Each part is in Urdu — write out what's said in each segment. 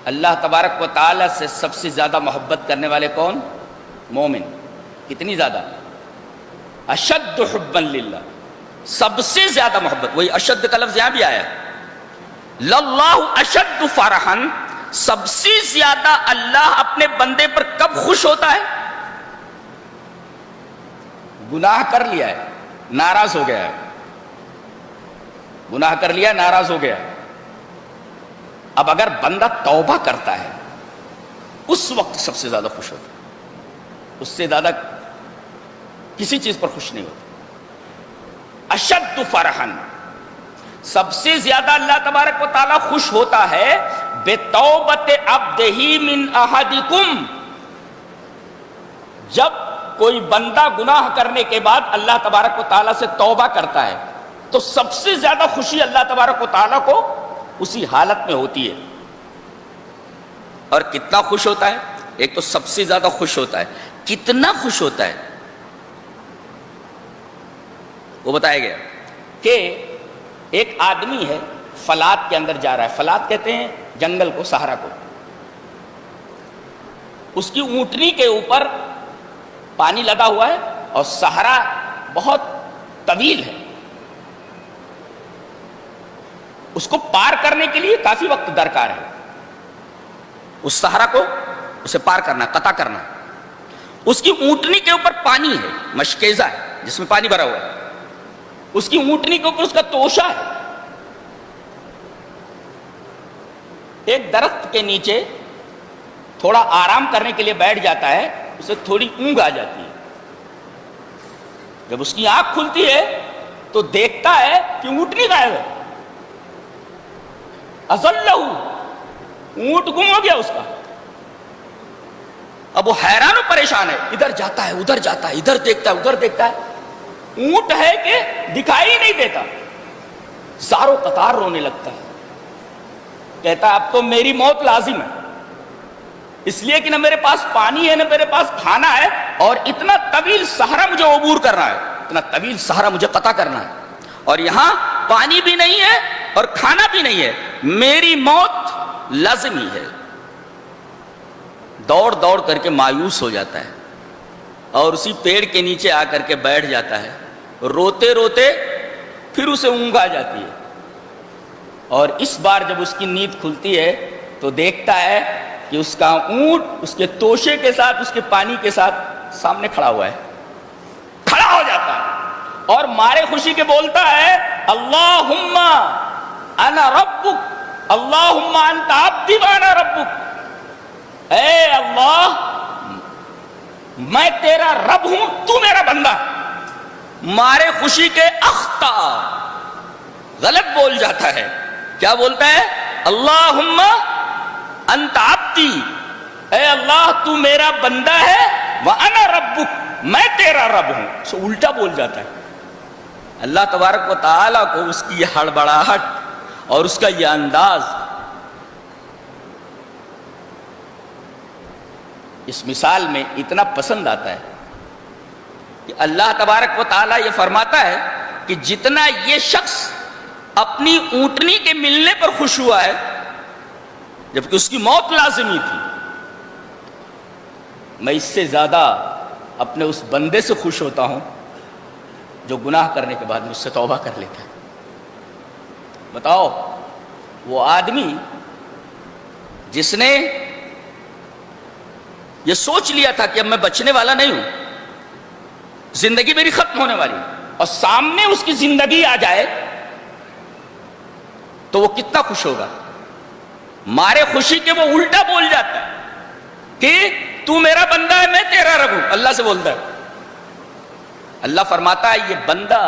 اللہ تبارک و تعالیٰ سے سب سے زیادہ محبت کرنے والے کون؟ مومن. کتنی زیادہ؟ اشد حبا للہ، سب سے زیادہ محبت. وہی اشد کا لفظ یہاں بھی آیا ہے، للہ اشد فرحا، سب سے زیادہ اللہ اپنے بندے پر کب خوش ہوتا ہے؟ گناہ کر لیا ہے، ناراض ہو گیا ہے، گناہ کر لیا ناراض ہو گیا. اب اگر بندہ توبہ کرتا ہے اس وقت سب سے زیادہ خوش ہوتا ہے، اس سے زیادہ کسی چیز پر خوش نہیں ہوتا. اشد فرحن، سب سے زیادہ اللہ تبارک و تعالیٰ خوش ہوتا ہے بتوبت عبدہ من احدکم، جب کوئی بندہ گناہ کرنے کے بعد اللہ تبارک و تعالیٰ سے توبہ کرتا ہے تو سب سے زیادہ خوشی اللہ تبارک و تعالیٰ کو اسی حالت میں ہوتی ہے. اور کتنا خوش ہوتا ہے؟ ایک تو سب سے زیادہ خوش ہوتا ہے، کتنا خوش ہوتا ہے وہ بتایا گیا کہ ایک آدمی ہے فلات کے اندر جا رہا ہے. فلات کہتے ہیں جنگل کو، صحرا کو. اس کی اونٹنی کے اوپر پانی لگا ہوا ہے اور صحرا بہت طویل ہے، اس کو پار کرنے کے لیے کافی وقت درکار ہے. اس صحرا کو اسے پار کرنا، قطع کرنا. اس کی اونٹنی کے اوپر پانی ہے، مشکیزہ ہے جس میں پانی بھرا ہوا ہے. اس کی اونٹنی کے اوپر اس کا توشہ ہے. ایک درخت کے نیچے تھوڑا آرام کرنے کے لیے بیٹھ جاتا ہے، اسے تھوڑی اونگ آ جاتی ہے. جب اس کی آنکھ کھلتی ہے تو دیکھتا ہے کہ اونٹنی غائب ہے. اضلہ، اونٹ گم ہو گیا اس کا. اب وہ حیران و پریشان ہے، ادھر جاتا ہے ادھر جاتا ہے، ادھر دیکھتا ہے ادھر دیکھتا ہے، اونٹ ہے کہ دکھائی نہیں دیتا. زاروں قطار رونے لگتا ہے، کہتا ہے اب تو میری موت لازم ہے، اس لیے کہ نہ میرے پاس پانی ہے نہ میرے پاس کھانا ہے، اور اتنا طویل صحرا مجھے عبور کرنا ہے، اتنا طویل صحرا مجھے قطع کرنا ہے، اور یہاں پانی بھی نہیں ہے اور کھانا بھی نہیں ہے، میری موت لازمی ہے. دوڑ دوڑ کر کے مایوس ہو جاتا ہے اور اسی پیڑ کے نیچے آ کر کے بیٹھ جاتا ہے. روتے روتے پھر اسے اونگ آ جاتی ہے، اور اس بار جب اس کی نیند کھلتی ہے تو دیکھتا ہے کہ اس کا اونٹ اس کے توشے کے ساتھ، اس کے پانی کے ساتھ سامنے کھڑا ہوا ہے. کھڑا ہو جاتا ہے اور مارے خوشی کے بولتا ہے اللہم انا ربک، اللہم انت عبدی وانا ربک. اے اللہ، میں تیرا رب ہوں، تو میرا بندہ. مارے خوشی کے اخطا، غلط بول جاتا ہے. کیا بولتا ہے؟ اللہم انت عبدی، اے اللہ تو میرا بندہ ہے، وانا ربک، میں تیرا رب ہوں. سو الٹا بول جاتا ہے. اللہ تبارک و تعالیٰ کو اس کی یہ ہڑبڑاہٹ اور اس کا یہ انداز اس مثال میں اتنا پسند آتا ہے کہ اللہ تبارک و تعالیٰ یہ فرماتا ہے کہ جتنا یہ شخص اپنی اونٹنی کے ملنے پر خوش ہوا ہے جبکہ اس کی موت لازمی تھی، میں اس سے زیادہ اپنے اس بندے سے خوش ہوتا ہوں جو گناہ کرنے کے بعد مجھ سے توبہ کر لیتا ہے. بتاؤ، وہ آدمی جس نے یہ سوچ لیا تھا کہ اب میں بچنے والا نہیں ہوں، زندگی میری ختم ہونے والی، اور سامنے اس کی زندگی آ جائے تو وہ کتنا خوش ہوگا. مارے خوشی کے وہ الٹا بول جاتا ہے کہ تو میرا بندہ ہے، میں تیرا رب ہوں. اللہ سے بولتا ہے. اللہ فرماتا ہے یہ بندہ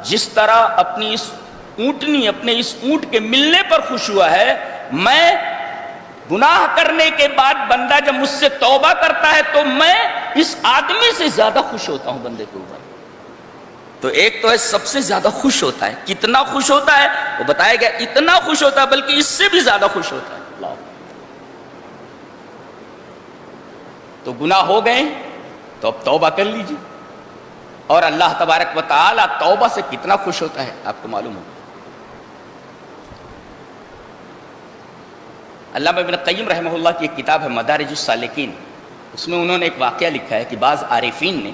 جس طرح اپنی اس اونٹنی، اپنے اس اونٹ کے ملنے پر خوش ہوا ہے، میں گناہ کرنے کے بعد بندہ جب مجھ سے توبہ کرتا ہے تو میں اس آدمی سے زیادہ خوش ہوتا ہوں بندے کے اوپر. تو ایک تو ہے سب سے زیادہ خوش ہوتا ہے. کتنا خوش ہوتا ہے وہ بتایا گیا، اتنا خوش ہوتا ہے بلکہ اس سے بھی زیادہ خوش ہوتا ہے. اللہ. تو گناہ ہو گئے تو اب توبہ کر لیجیے، اور اللہ تبارک و تعالی توبہ سے کتنا خوش ہوتا ہے آپ کو معلوم ہوگا. علامہ ابن قیم رحمہ اللہ کی ایک کتاب ہے مدارج السالکین، اس میں انہوں نے ایک واقعہ لکھا ہے کہ بعض عارفین نے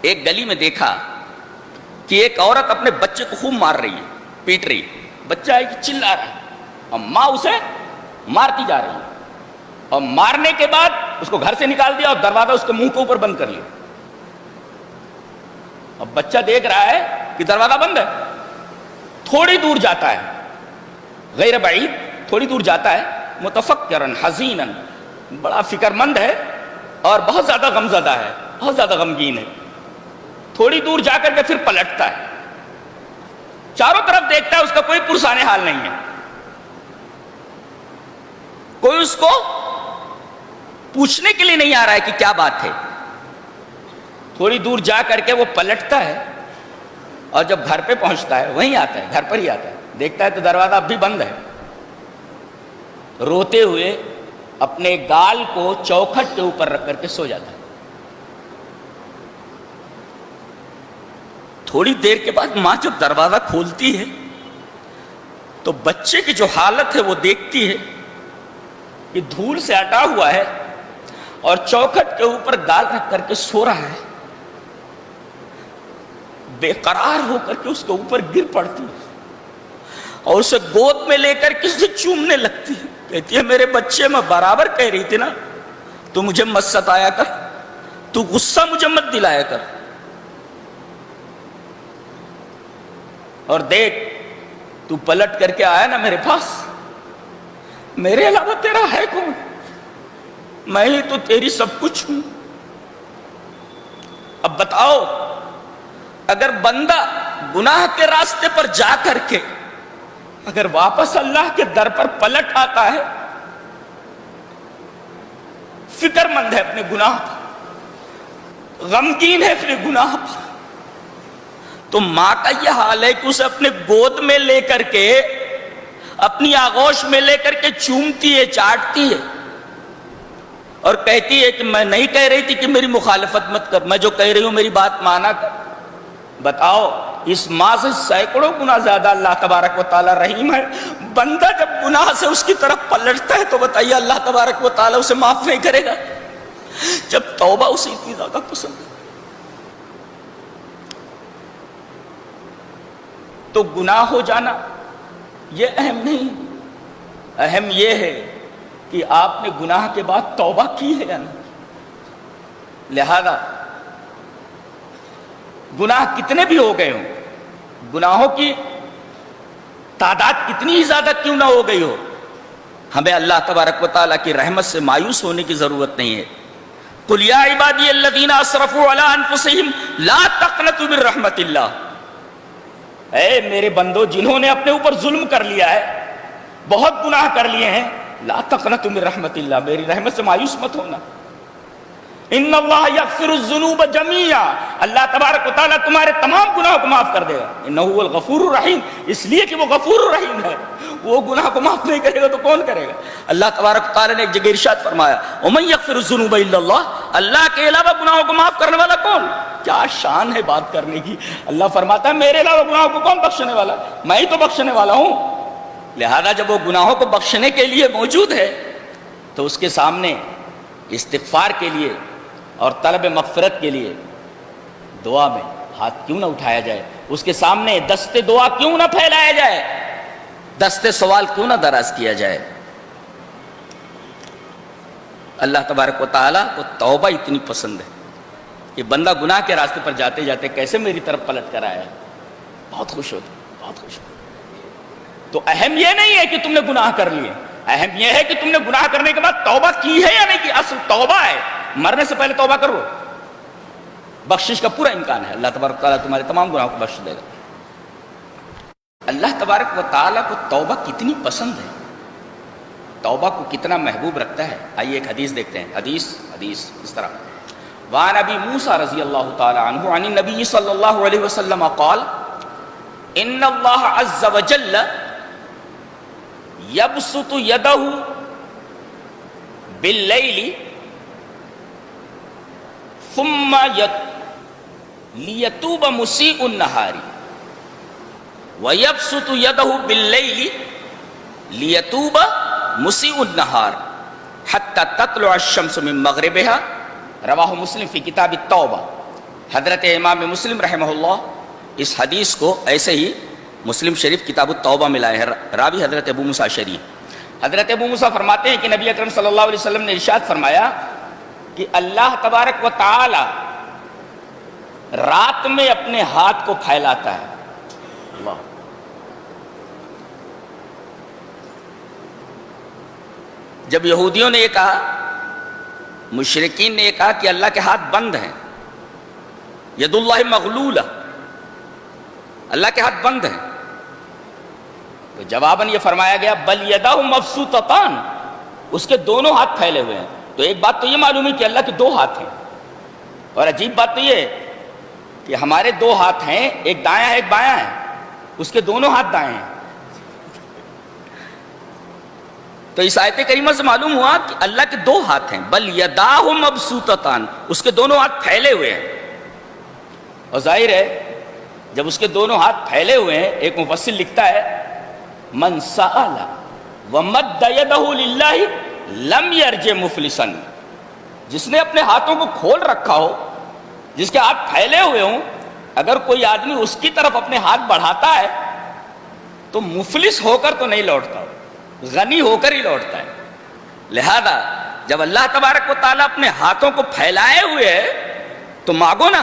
ایک گلی میں دیکھا کہ ایک عورت اپنے بچے کو خوب مار رہی ہے، پیٹ رہی ہے، بچہ ہے کہ چلا رہا ہے اور ماں اسے مارتی جا رہی ہے، اور مارنے کے بعد اس کو گھر سے نکال دیا اور دروازہ اس کے منہ کے اوپر بند کر لیا۔ اب بچہ دیکھ رہا ہے کہ دروازہ بند ہے، تھوڑی دور جاتا ہے، غیر بعید تھوڑی دور جاتا ہے، متفکرن حزینن، بڑا فکر مند ہے اور بہت زیادہ غمزدہ ہے، بہت زیادہ غمگین ہے۔ تھوڑی دور جا کر کے پھر پلٹتا ہے، چاروں طرف دیکھتا ہے، اس کا کوئی پرسان حال نہیں ہے، کوئی اس کو پوچھنے کے لیے نہیں آ رہا ہے کہ کیا بات ہے۔ تھوڑی دور جا کر کے وہ پلٹتا ہے اور جب گھر پہ پہنچتا ہے، وہیں آتا ہے، گھر پر ہی آتا ہے، دیکھتا ہے تو دروازہ اب بھی بند ہے۔ روتے ہوئے اپنے گال کو چوکھٹ کے اوپر رکھ کر کے سو جاتا ہے۔ تھوڑی دیر کے بعد ماں جب دروازہ کھولتی ہے تو بچے کی جو حالت ہے وہ دیکھتی ہے کہ دھول سے اٹا ہوا ہے اور چوکھٹ کے اوپر گال رکھ کر کے سو رہا ہے، بے قرار ہو کر کے اس کے اوپر گر پڑتی ہے اور اسے گود میں لے کر کے اسے چومنے لگتی ہے، کہتی ہے میرے بچے، میں برابر کہہ رہی تھی نا تو مجھے مت ستایا کر، تو غصہ مجھے مت دلایا کر، اور دیکھ تو پلٹ کر کے آیا نا میرے پاس، میرے علاوہ تیرا ہے کون؟ میں ہی تو تیری سب کچھ ہوں۔ اب بتاؤ، اگر بندہ گناہ کے راستے پر جا کر کے اگر واپس اللہ کے در پر پلٹ آتا ہے، فکر مند ہے اپنے گناہ پر، غمگین ہے اپنے گناہ پر، تو ماں کا یہ حال ہے کہ اسے اپنے گود میں لے کر کے، اپنی آغوش میں لے کر کے چومتی ہے، چاٹتی ہے اور کہتی ہے کہ میں نہیں کہہ رہی تھی کہ میری مخالفت مت کر، میں جو کہہ رہی ہوں میری بات مانا کر۔ بتاؤ، اس ماں سے سینکڑوں گنا زیادہ اللہ تبارک و تعالی رحیم ہے۔ بندہ جب گناہ سے اس کی طرف پلٹتا ہے تو بتائیے اللہ تبارک و تعالی اسے معاف نہیں کرے گا؟ جب توبہ اسے اتنی زیادہ پسند ہے تو گناہ ہو جانا یہ اہم نہیں، اہم یہ ہے کہ آپ نے گناہ کے بعد توبہ کی ہے یا نہیں۔ لہذا گناہ کتنے بھی ہو گئے ہوں، گناہوں کی تعداد کتنی ہی زیادہ کیوں نہ ہو گئی ہو، ہمیں اللہ تبارک و تعالیٰ کی رحمت سے مایوس ہونے کی ضرورت نہیں ہے۔ قُلْ يَا عِبَادِيَ الَّذِينَ أَسْرَفُوا عَلَىٰ أَنفُسِهِمْ لَا تَقْنَطُوا مِن رَحْمَةِ اللَّهِ، اے میرے بندو جنہوں نے اپنے اوپر ظلم کر لیا ہے، بہت گناہ کر لیے ہیں، لا تقنطوا من رحمت اللہ، میری رحمت سے مایوس مت ہونا۔ ان اللہ یغفر الذنوب جميعا، اللہ تبارک و تعالیٰ تمہارے تمام گناہوں کو معاف کر دے گا۔ انہ هو الغفور الرحیم، اس لیے کہ وہ غفور الرحیم ہے، وہ گناہ کو معاف نہیں کرے گا تو کون کرے گا؟ اللہ تبارک و تعالیٰ نے ایک جگہ ارشاد فرمایا ومن یغفر الذنوب الا اللہ، اللہ کے علاوہ گناہوں کو معاف کرنے والا کون؟ کیا شان ہے بات کرنے کی! اللہ فرماتا ہے میرے علاوہ گناہوں کو کون بخشنے والا؟ میں ہی تو بخشنے والا ہوں۔ لہذا جب وہ گناہوں کو بخشنے کے لیے موجود ہے تو اس کے سامنے استغفار کے لیے اور طلب مغفرت کے لیے دعا میں ہاتھ کیوں نہ اٹھایا جائے، اس کے سامنے دست دعا کیوں نہ پھیلایا جائے، دست سوال کیوں نہ دراز کیا جائے۔ اللہ تبارک و تعالیٰ کو توبہ اتنی پسند ہے کہ بندہ گناہ کے راستے پر جاتے جاتے کیسے میری طرف پلٹ کر آیا، بہت خوش ہوتا، بہت خوش ہوتا۔ تو اہم یہ نہیں ہے کہ تم نے گناہ کر لیے، اہم یہ ہے کہ تم نے گناہ کرنے کے بعد توبہ کی ہے یا نہیں کی۔ اصل توبہ ہے، مرنے سے پہلے توبہ کرو، بخشش کا پورا امکان ہے، اللہ تبارک و تعالیٰ تمہارے تمام گناہوں کو بخش دے گا۔ اللہ تبارک و تعالیٰ کو توبہ کتنی پسند ہے، توبہ کو کتنا محبوب رکھتا ہے، آئیے ایک حدیث دیکھتے ہیں۔ حدیث اس طرح، وعن ابی موسیٰ رضی اللہ تعالی عنہ عن النبی صلی اللہ علیہ وسلم قال ان اللہ عز وجل یبسط یدہ باللیل ثم لیتوب مسیء النہار ویبسط یدہ باللیل لیتوب مسیء النہار حتی تطلع الشمس من مغربها، رواہ مسلم فی کتاب التوبہ۔ حضرت امام مسلم رحمہ اللہ اس حدیث کو ایسے ہی مسلم شریف کتاب التوبہ میں لائے ہیں، راوی حضرت ابو موسیٰ اشعری۔ حضرت ابو موسیٰ فرماتے ہیں کہ نبی اکرم صلی اللہ علیہ وسلم نے ارشاد فرمایا کہ اللہ تبارک و تعالی رات میں اپنے ہاتھ کو پھیلاتا ہے۔ اللہ، جب یہودیوں نے یہ کہا، مشرکین نے یہ کہا کہ اللہ کے ہاتھ بند ہیں، ید اللہ مغلولہ، اللہ کے ہاتھ بند ہیں، تو جواباً یہ فرمایا گیا بل یداہ مبسوطتان، اس کے دونوں ہاتھ پھیلے ہوئے ہیں۔ تو ایک بات تو یہ معلوم ہے کہ اللہ کے دو ہاتھ ہیں، اور عجیب بات تو یہ ہے کہ ہمارے دو ہاتھ ہیں، ایک دایاں ہے ایک بایاں ہے، اس کے دونوں ہاتھ دائیں ہیں۔ تو اس آیت کریمہ سے معلوم ہوا کہ اللہ کے دو ہاتھ ہیں، بل یداہ مبسوطتان، اس کے دونوں ہاتھ پھیلے ہوئے ہیں۔ اور ظاہر ہے جب اس کے دونوں ہاتھ پھیلے ہوئے ہیں، ایک مفسر لکھتا ہے من سأل ومد یدہ للہ لم یرجع مفلسا، جس نے اپنے ہاتھوں کو کھول رکھا ہو، جس کے ہاتھ پھیلے ہوئے ہوں، اگر کوئی آدمی اس کی طرف اپنے ہاتھ بڑھاتا ہے تو مفلس ہو کر تو نہیں لوٹتا، غنی ہو کر ہی لوٹتا ہے۔ لہذا جب اللہ تبارک و تعالیٰ اپنے ہاتھوں کو پھیلائے ہوئے ہے تو مانگو نا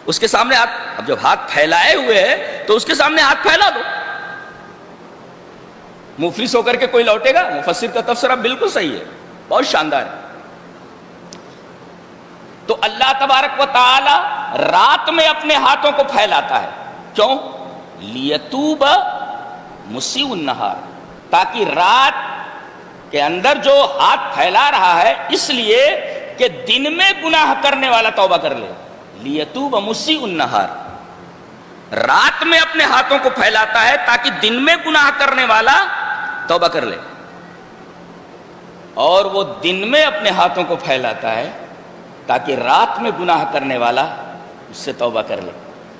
اس کے سامنے ہاتھ، اب جب ہاتھ پھیلائے ہوئے ہے تو اس کے سامنے ہاتھ پھیلا دو۔ مفلس ہو کر کے کوئی لوٹے گا؟ مفسر کا تفسیرہ بالکل صحیح ہے، بہت شاندار ہے۔ تو اللہ تبارک و تعالی رات میں اپنے ہاتھوں کو پھیلاتا ہے، کیوں؟ لیتوب مسیء النہار، تاکہ رات کے اندر جو ہاتھ پھیلا رہا ہے اس لیے کہ دن میں گناہ کرنے والا توبہ کر لے۔ لیتوب مسیء النہار، رات میں اپنے ہاتھوں کو پھیلاتا ہے تاکہ دن میں گناہ کرنے والا توبہ کر لے، اور وہ دن میں اپنے ہاتھوں کو پھیلاتا ہے تاکہ رات میں گناہ کرنے والا اس سے توبہ کر لے۔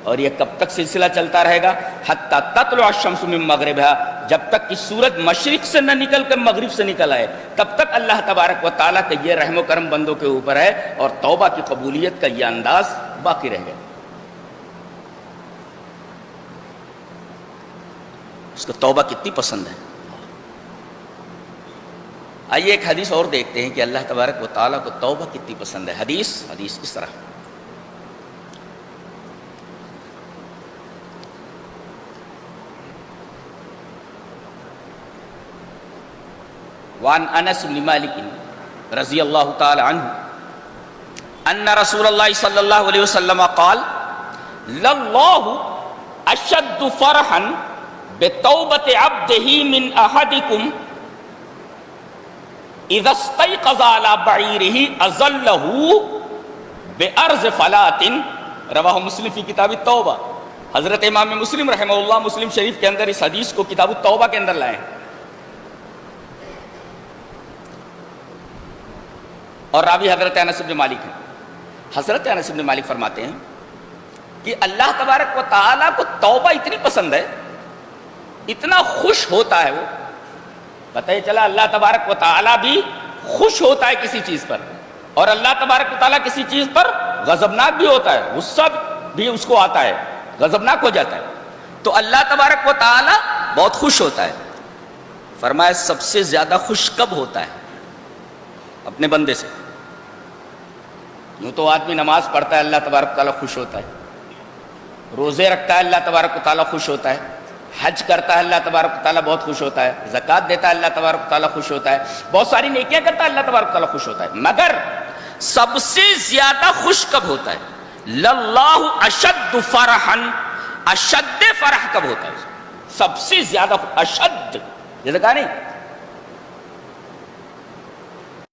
اور یہ کب تک سلسلہ چلتا رہے گا؟ حتی تطلع الشمس من مغربها، جب تک کہ سورج مشرق سے نہ نکل کر مغرب سے نکل آئے، تب تک اللہ تبارک و تعالیٰ کا یہ رحم و کرم بندوں کے اوپر ہے، اور توبہ کی قبولیت کا یہ انداز باقی رہ گیا۔ اس کو توبہ کتنی پسند ہے۔ آئیے ایک حدیث اور دیکھتے ہیں کہ اللہ تبارک و تعالیٰ کو توبہ کتنی پسند ہے۔ حدیث اس طرح، وعن انس بن مالک رضی اللہ تعالی عنہ ان رسول اللہ صلی اللہ علیہ وسلم قال للہ اشد فرحا بتوبۃ عبدہ من احدکم اذا استيقظ على بعیرہ اظلہ بارض فلاۃ، رواہ مسلم فی کتاب التوبہ۔ حضرت امام مسلم رحمہ اللہ مسلم شریف کے اندر اس حدیث کو کتاب التوبہ کے اندر لائے ہیں، اور راوی حضرت انس بن مالک ہیں۔ حضرت انس بن مالک فرماتے ہیں کہ اللہ تبارک و تعالیٰ کو توبہ اتنی پسند ہے، اتنا خوش ہوتا ہے وہ، پتہ ہی چلا اللہ تبارک و تعالیٰ بھی خوش ہوتا ہے کسی چیز پر، اور اللہ تبارک و تعالیٰ کسی چیز پر غضبناک بھی ہوتا ہے، غصہ بھی اس کو آتا ہے، غضبناک ہو جاتا ہے۔ تو اللہ تبارک و تعالیٰ بہت خوش ہوتا ہے۔ فرمایا سب سے زیادہ خوش کب ہوتا ہے؟ اپنے بندے سے۔ یوں تو آدمی نماز پڑھتا ہے اللہ تبارک و تعالیٰ خوش ہوتا ہے، روزے رکھتا ہے اللہ تبارک و تعالیٰ خوش ہوتا ہے، حج کرتا ہے اللہ تبارک و تعالیٰ بہت خوش ہوتا ہے، زکوٰۃ دیتا ہے اللہ تبارک و تعالیٰ خوش ہوتا ہے، بہت ساری نیکیاں کرتا ہے اللہ تبارک و تعالیٰ خوش ہوتا ہے، مگر سب سے زیادہ خوش کب ہوتا ہے؟ للہ اشد فرحا، اشد فرح کب ہوتا ہے؟ سب سے زیادہ اشد، جیسے کہا نہیں